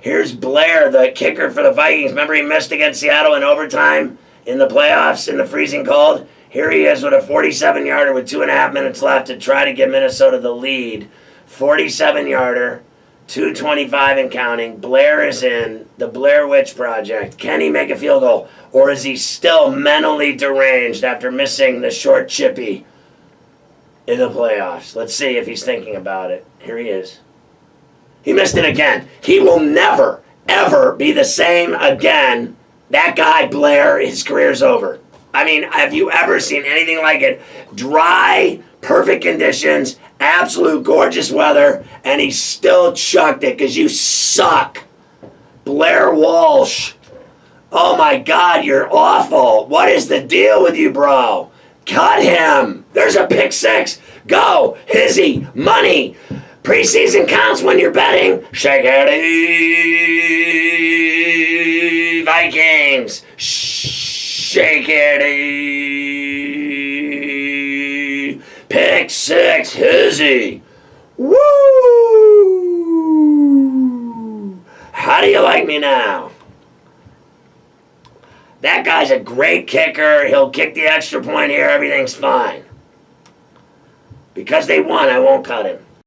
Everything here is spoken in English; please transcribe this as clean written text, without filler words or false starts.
Here's Blair, the kicker for the Vikings. Remember he missed against Seattle in overtime in the playoffs in the freezing cold? Here he is with a 47-yarder with 2.5 minutes left to try to give Minnesota the lead. 47-yarder, 2:25 and counting. Blair is in. The Blair Witch Project. Can he make a field goal? Or is he still mentally deranged after missing the short chippy in the playoffs? Let's see if he's thinking about it. Here he is. He missed it again. He will never, ever be the same again. That guy, Blair, his career's over. I mean, have you ever seen anything like it? Dry, perfect conditions, absolute gorgeous weather, and he still chucked it because you suck. Blair Walsh. Oh my God, you're awful. What is the deal with you, bro? Cut him. There's a pick six. Go, Hizzy, money. Preseason counts when you're betting. Shake it, Vikings. Shake it, pick six, Hizzy. Woo! How do you like me now? That guy's a great kicker. He'll kick the extra point here. Everything's fine. Because they won, I won't cut him.